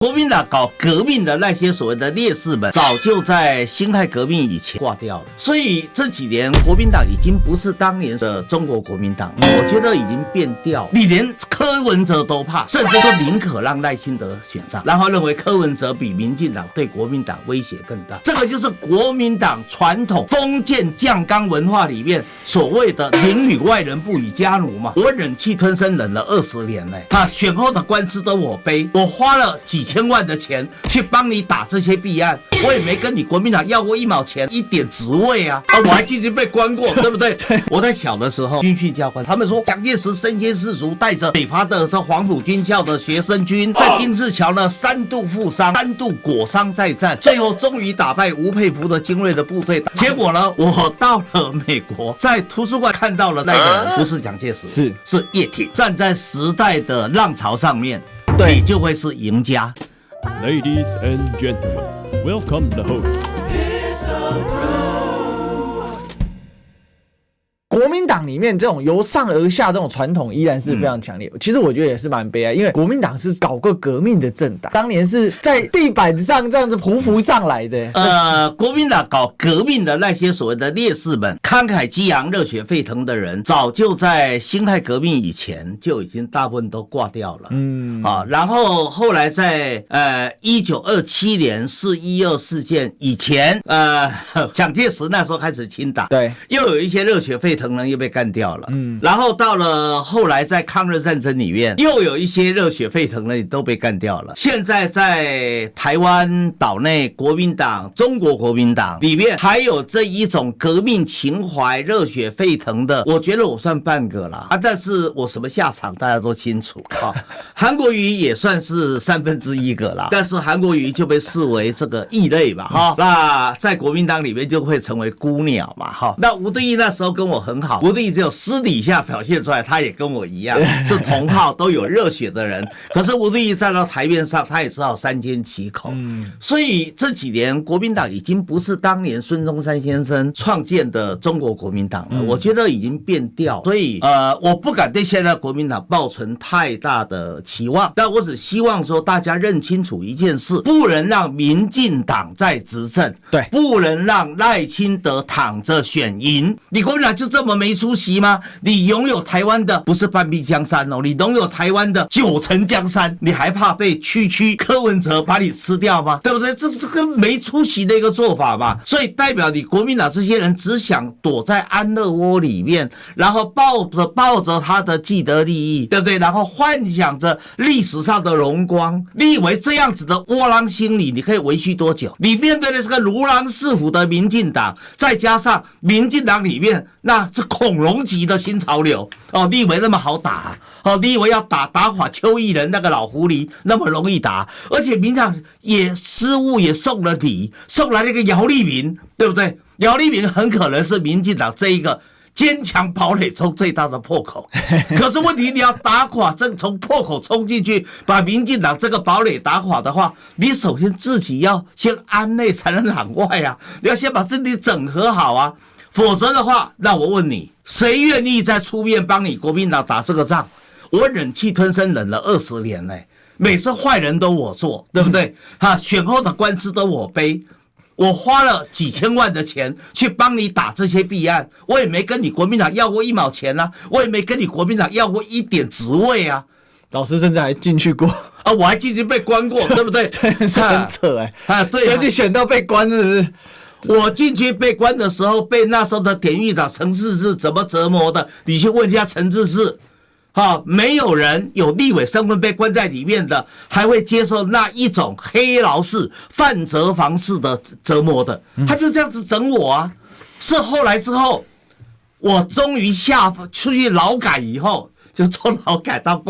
国民党搞革命的那些所谓的烈士们，早就在辛亥革命以前挂掉了。所以这几年国民党已经不是当年的中国国民党，我觉得已经变调。你连柯文哲都怕，甚至说宁可让赖清德选上，然后认为柯文哲比民进党对国民党威胁更大。这个就是国民党传统封建酱缸文化里面所谓的宁与外人不与家奴嘛。我忍气吞声忍了20年嘞，选后的官司都我背，我花了几千万的钱去帮你打这些弊案，我也没跟你国民党要过1毛钱一点职位啊，我还进去被关过，对不对？我在小的时候军训教官，他们说蒋介石身先士卒，带着北伐的黄埔军校的学生军，在丁字桥呢3度负伤，3度裹伤再战，最后终于打败吴佩孚的精锐的部队。结果呢，我到了美国，在图书馆看到了那个人，不是蒋介石，是叶挺，站在时代的浪潮上面，你就会是赢家。Ladies and gentlemen, welcome the host. 国民党里面这种由上而下这种传统依然是非常强烈，其实我觉得也是蛮悲哀，因为国民党是搞过革命的政党，当年是在地板上这样子匍匐上来的。国民党搞革命的那些所谓的烈士们，慷慨激昂、热血沸腾的人，早就在辛亥革命以前就已经大部分都挂掉了。然后后来在1927年4·12事件以前，蒋介石那时候开始清党，对，又有一些热血沸腾人又被干掉了。然后到了后来在抗日战争里面，又有一些热血沸腾人都被干掉了。现在在台湾岛内，国民党、中国国民党里面还有这一种革命情怀、热血沸腾的，我觉得我算半个了啊。但是我什么下场大家都清楚啊。韩国瑜也算是1/3个啦，但是韩国瑜就被视为这个异类嘛哈。那在国民党里面就会成为孤鸟嘛哈。那吴敦义那时候跟我很好，吴敦义只有私底下表现出来，他也跟我一样是同好，都有热血的人。可是吴敦义站到台面上，他也知道3缄其口。所以这几年国民党已经不是当年孙中山先生创建的中国国民党了，我觉得已经变调。所以我不敢对现在国民党抱存太大的期望，但我只希望说大家认清楚一件事，不能让民进党在执政，对，不能让赖清德躺着选赢。你国民党就这么没出息吗？你拥有台湾的不是半壁江山哦，你拥有台湾的90%江山，你还怕被区柯文哲把你吃掉吗？对不对？这是个没出息的一个做法嘛。所以代表你国民党这些人只想躲在安乐窝里面，然后抱着他的既得利益，对不对？然后幻想着历史上的荣光。你以为这样子的窝囊心理你可以维续多久？你面对的是个如狼似虎的民进党，再加上民进党里面那是恐龙级的新潮流哦，你以为那么好打哦？你以为要打垮邱义仁那个老狐狸那么容易打？而且民进党也失误，也送了礼，送来了一个姚立民，对不对？姚立民很可能是民进党这一个坚强堡垒中最大的破口。可是问题你要打垮，从破口冲进去把民进党这个堡垒打垮的话，你首先自己要先安内才能攘外啊，你要先把自己整合好啊。否则的话，那我问你，谁愿意再出面帮你国民党打这个仗？我忍气吞声忍了20年嘞，每次坏人都我做，对不对？选后的官司都我背，我花了几千万的钱去帮你打这些弊案，我也没跟你国民党要过1毛钱啊，我也没跟你国民党要过一点职位啊。老师甚至还进去过啊，我还进去被关过，对不对？是很扯对，选举选到被关是不是？我进去被关的时候，被那时候的典狱长陈志士怎么折磨的？你去问一下陈志士，没有人有立委身份被关在里面的，还会接受那一种黑牢式、范泽房式的折磨的。他就这样子整我啊！是后来之后，我终于出去劳改以后，就做劳改到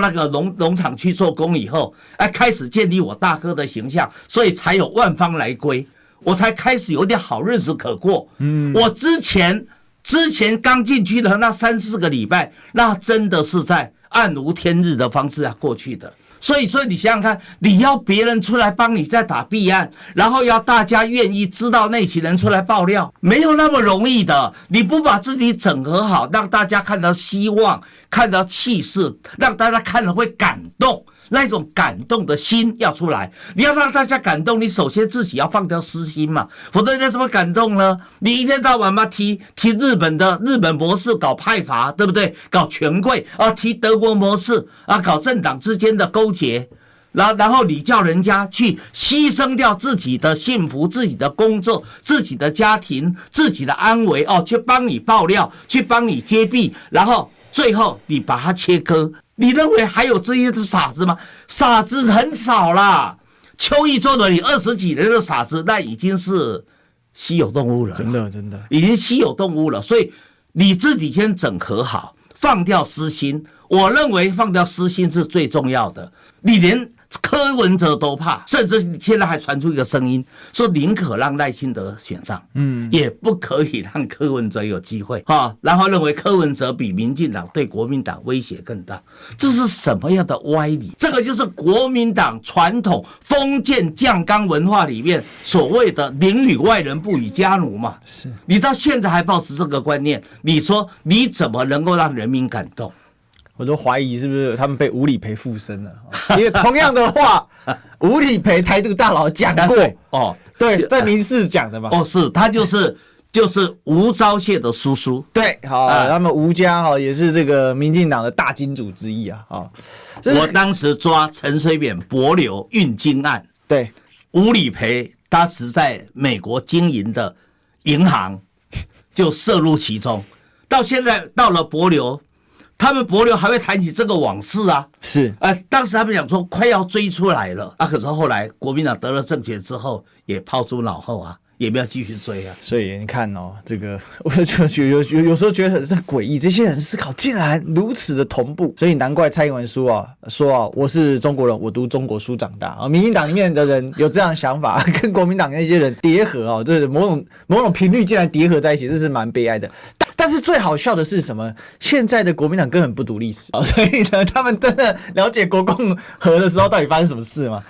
那个农场去做工以后，开始建立我大哥的形象，所以才有万方来归。我才开始有点好日子可过。我之前刚进去的那3-4个礼拜，那真的是在暗无天日的方式过去的。所以你想想看，你要别人出来帮你在打弊案，然后要大家愿意知道内情人出来爆料，没有那么容易的。你不把自己整合好，让大家看到希望，看到气势，让大家看了会感动，那一种感动的心要出来。你要让大家感动，你首先自己要放掉私心嘛，否则你怎么感动呢？你一天到晚嘛提日本模式搞派阀，对不对？搞权贵啊，提德国模式啊，搞政党之间的勾结。然后你叫人家去牺牲掉自己的幸福、自己的工作、自己的家庭、自己的安危去帮你爆料，去帮你揭弊，然后最后你把它切割。你认为还有这些的傻子吗？傻子很少啦。邱毅做了你20几年的傻子，那已经是稀有动物了，真的已经稀有动物了。所以你自己先整合好，放掉私心。我认为放掉私心是最重要的。你连柯文哲都怕，甚至现在还传出一个声音，说宁可让赖清德选上，也不可以让柯文哲有机会然后认为柯文哲比民进党对国民党威胁更大，这是什么样的歪理？这个就是国民党传统封建酱缸文化里面所谓的宁与外人不与家奴嘛。是你到现在还抱持这个观念，你说你怎么能够让人民感动？我都怀疑是不是他们被吴理培附身了，因为同样的话，吴理培台独大佬讲过对，在民视讲的嘛。是他就是吴钊燮的叔叔。对，好，他们吴家也是这个民进党的大金主之一啊。我当时抓陈水扁帛琉运金案，对，吴理培当时在美国经营的银行就涉入其中，到现在到了帛琉。他们帛琉还会谈起这个往事啊，是，当时他们讲说快要追出来了可是后来国民党得了政权之后，也抛诸脑后也没有继续追啊。所以你看这个我就觉得有时候觉得很诡异，这些人思考竟然如此的同步，所以难怪蔡英文说我是中国人，我读中国书长大民进党里面的人有这样的想法，跟国民党那些人叠合就是某种频率竟然叠合在一起，这是蛮悲哀的。但是最好笑的是什么？现在的国民党根本不读历史所以呢，他们真的了解国共和的时候到底发生什么事吗？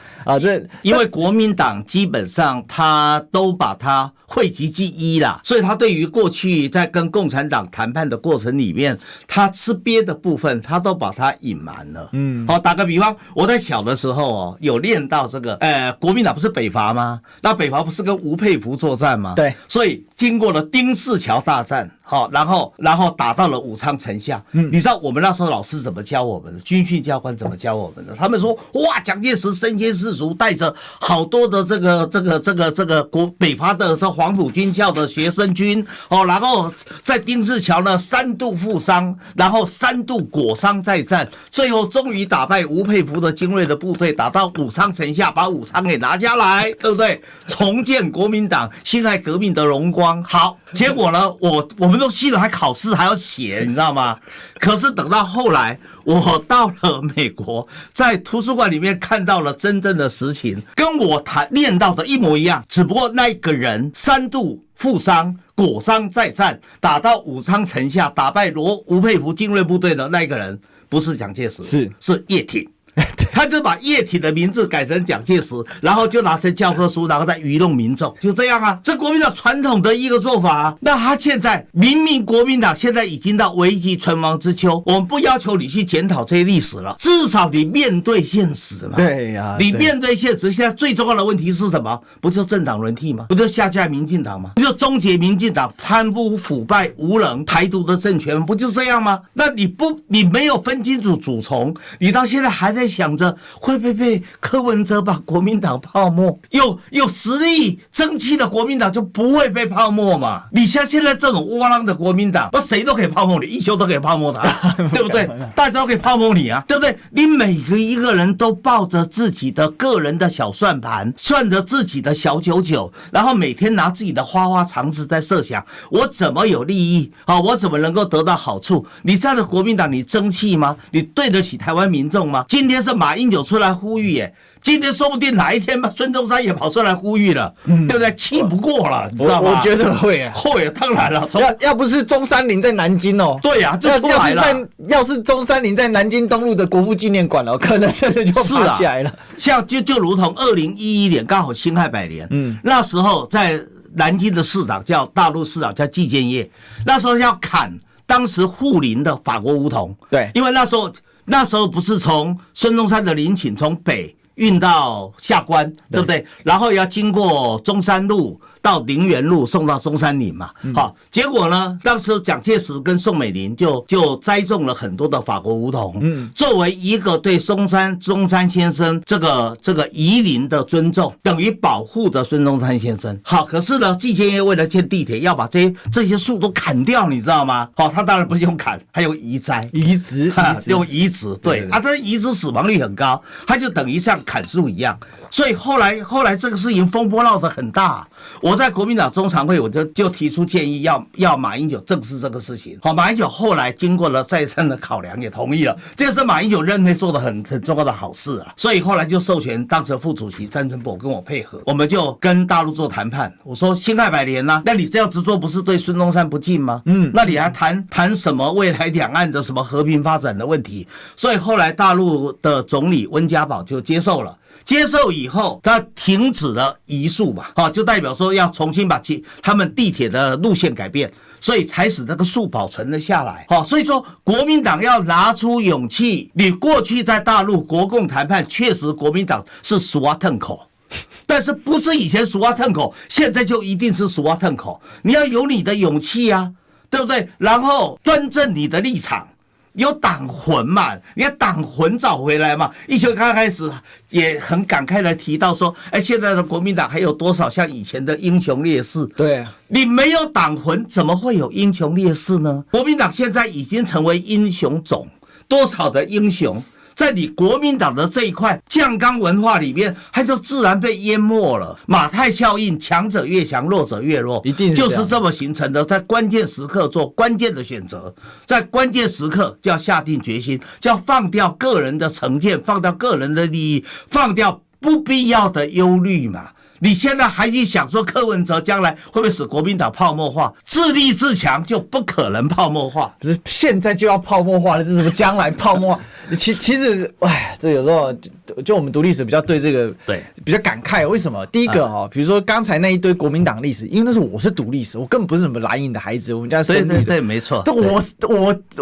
因为国民党基本上他都把它讳疾忌医啦，所以他对于过去在跟共产党谈判的过程里面，他吃瘪的部分，他都把它隐瞒了。打个比方，我在小的时候有练到这个，国民党不是北伐吗？那北伐不是跟吴佩孚作战吗？对，所以经过了丁氏桥大战。然后打到了武昌城下。你知道我们那时候老师怎么教我们的？军训教官怎么教我们的？他们说哇，蒋介石身先士卒，带着好多的这个北伐的黄埔军校的学生军然后在丁氏桥呢3度负伤，然后3度裹伤再战，最后终于打败吴佩孚的精锐的部队，打到武昌城下，把武昌给拿下来，对不对？重建国民党辛亥革命的荣光。好，结果呢，我们都记得还考试还要写，你知道吗？可是等到后来我到了美国，在图书馆里面看到了真正的实情，跟我念到的一模一样，只不过那个人3度负伤裹伤再战，打到武昌城下，打败吴佩孚精锐部队的那个人不是蒋介石，是叶挺。他就把叶挺的名字改成蒋介石，然后就拿成教科书，然后再愚弄民众，就这样这国民党传统的一个做法那他现在明明国民党现在已经到危急存亡之秋，我们不要求你去检讨这些历史了，至少你面对现实嘛。对呀，你面对现实，现在最重要的问题是什么？不就政党轮替吗？不就下架民进党吗？不就终结民进党贪污腐败无能台独的政权，不就这样吗？那你没有分清楚主从，你到现在还在想着会不会被柯文哲把国民党泡沫？有实力争气的国民党就不会被泡沫嘛？你像现在这种窝囊的国民党，谁都可以泡沫你，一休都可以泡沫他，对不对？大家都可以泡沫你对不对？你每一个人都抱着自己的个人的小算盘，算着自己的小九九，然后每天拿自己的花花肠子在设想，我怎么有利益我怎么能够得到好处？你这样的国民党，你争气吗？你对得起台湾民众吗？今天是马英九出来呼吁耶，今天说不定哪一天孙中山也跑出来呼吁了，对不对？气不过了，你知道吗？我觉得会会，当然了，要不是中山陵在南京对呀，就出来了。要是中山陵在南京东路的国父纪念馆可能真的就爬起来了。像就如同2011年刚好辛亥100年，那时候在南京的市长大陆市长叫季建业，那时候要砍当时护林的法国梧桐，对，因为那时候那时候不是从孙中山的陵寝从北运到下关，对不对？然后要经过中山路到陵园路送到中山陵嘛。好，结果呢，当时蒋介石跟宋美龄就栽种了很多的法国梧桐，作为一个对中山先生这个夷陵的尊重，等于保护着孙中山先生。好，可是呢，季建业为了建地铁，要把这些树都砍掉，你知道吗？好，他当然不用砍，他用移栽。用移植，对啊，他移植死亡率很高，他就等于像砍树一样，所以后来这个事情风波闹得很大。我在国民党中常会我就提出建议，要马英九正视这个事情。好，马英九后来经过了再三的考量，也同意了，这个是马英九任内做的很重要的好事啊。所以后来就授权当时的副主席詹春博跟我配合，我们就跟大陆做谈判。我说辛亥百年啊，那你这样子做不是对孙中山不敬吗？那你还谈什么未来两岸的什么和平发展的问题？所以后来大陆的总理温家宝就接受了。接受以后，他停止了移树嘛，就代表说要重新把他们地铁的路线改变，所以才使那个树保存了下来。所以说国民党要拿出勇气，你过去在大陆国共谈判，确实国民党是鼠啊腾口，但是不是以前鼠啊腾口，现在就一定是鼠啊腾口，你要有你的勇气啊，对不对？然后端正你的立场。有党魂嘛？你要党魂找回来嘛？一球刚开始也很感慨的提到说，现在的国民党还有多少像以前的英雄烈士？对啊，你没有党魂，怎么会有英雄烈士呢？国民党现在已经成为英雄种，多少的英雄？在你国民党的这一块酱缸文化里面，它就自然被淹没了。马太效应，强者越强，弱者越弱，一定就是这么形成的。在关键时刻做关键的选择，在关键时刻就要下定决心，就要放掉个人的成见，放掉个人的利益，放掉不必要的忧虑嘛。你现在还去想说柯文哲将来会不会使国民党泡沫化？自立自强就不可能泡沫化，不是现在就要泡沫化了，这是什么将来泡沫化？其实，这有时候就我们读历史比较对这个比较感慨。为什么？第一个比如说刚才那一堆国民党历史，因为那是我是读历史，我根本不是什么蓝营的孩子，我们家生育的，对，没错。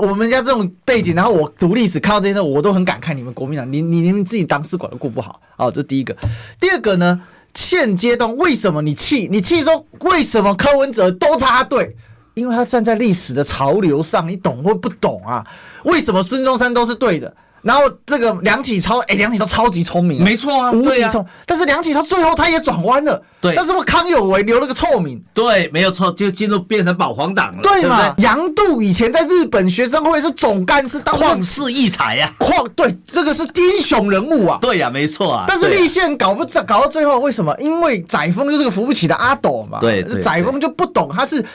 我们家这种背景，然后我读历史看到这些，我都很感慨，你们国民党，你们自己党史馆都顾不好。这是第一个。第二个呢？现阶段为什么你气说为什么柯文哲都插队？因为他站在历史的潮流上，你懂或不懂啊？为什么孙中山都是对的？然后这个梁启超，梁启超超级聪明，没错啊，无敌聪。但是梁启超最后他也转弯了，对。但是康有为留了个臭名，对，没有错，就变成保皇党了，对嘛？杨度以前在日本学生会是总干事，旷世异才呀，对，这个是英雄人物啊，对呀，没错啊。但是立宪搞到最后，为什么？因为载沣就是个扶不起的阿斗嘛，对，载沣就不懂，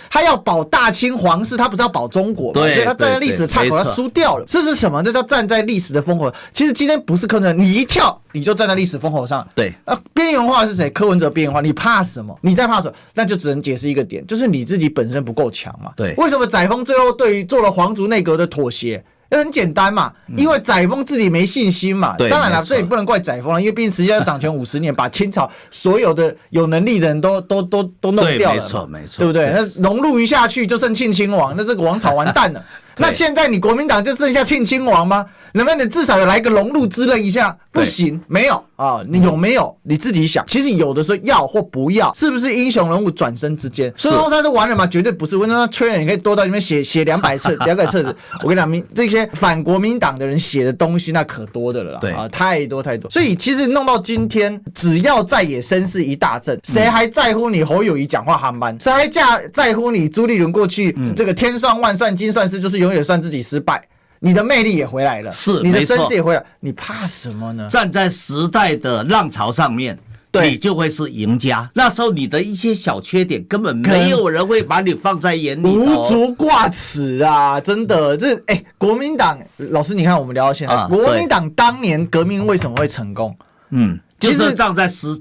他要保大清皇室，他不是要保中国嘛，所以他站在历史的岔口，他输掉了。这是什么？这叫站在历史的风口。其实今天不是柯文哲，你一跳你就站在历史风口上。对，边缘化是谁？柯文哲边缘化，你怕什么？你在怕什么？那就只能解释一个点，就是你自己本身不够强嘛。对，为什么载沣最后对于做了皇族内阁的妥协？很简单嘛，因为载沣自己没信心嘛。当然了，这也不能怪载沣了，因为毕竟实际上掌权50年，把清朝所有的有能力的人都弄掉了，没错，对不对？那融入一下去就剩庆亲王，那这个王朝完蛋了。那现在你国民党就剩下庆亲王吗？能不能至少有来个融入之任一下？不行，没有啊，你有没有你自己想？其实有的时候要或不要，是不是英雄人物转身之间？孙中山是完人吗？绝对不是。孙中山吹人，你可以多到里面写200册，200册子。我跟你讲，这些反国民党的人写的东西那可多的了啦，太多。所以其实弄到今天，只要在野声势一大振，谁还在乎你侯友宜讲话憨慢？谁还在乎你朱立伦过去这个天算万算精算师，就是永远算自己失败？你的魅力也回来了，你的声势也回来，你怕什么呢？站在时代的浪潮上面，你就会是赢家。那时候你的一些小缺点，根本没有人会把你放在眼里，无足挂齿啊！真的，国民党老师，你看我们聊到现在，国民党当年革命为什么会成功？就是站在时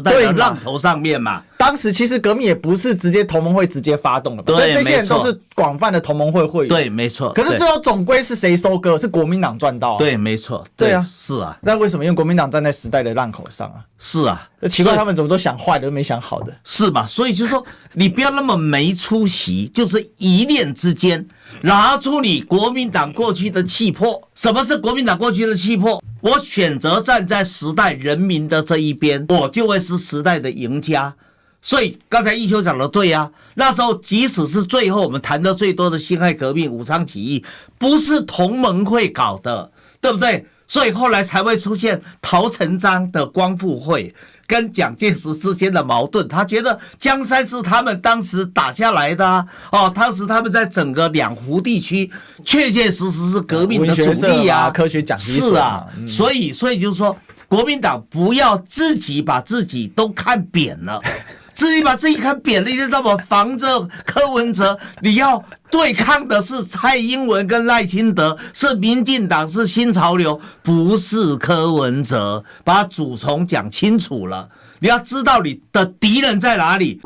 代的浪头上面嘛。当时其实革命也不是直接同盟会直接发动的，对，这些人都是广泛的同盟会会员。对，没错。可是最后总归是谁收割？是国民党赚到。对，没错。对啊，是啊。那为什么？因为国民党站在时代的浪口上啊。是啊。奇怪，他们怎么都想坏的，都没想好的。是吧？所以就说你不要那么没出息，就是一念之间拿出你国民党过去的气魄。什么是国民党过去的气魄？我选择站在时代人民的这一边，我就会是时代的赢家。所以刚才一休讲的对啊，那时候即使是最后我们谈的最多的辛亥革命、武昌起义，不是同盟会搞的，对不对？所以后来才会出现陶成章的光复会跟蒋介石之间的矛盾。他觉得江山是他们当时打下来的啊，当时他们在整个两湖地区确确实实是革命的主力啊，科学讲是啊，所以就是说，国民党不要自己把自己都看扁了。自己把自己看扁了，你知道吗？防着柯文哲，你要对抗的是蔡英文跟赖清德，是民进党，是新潮流，不是柯文哲。把主从讲清楚了，你要知道你的敌人在哪里。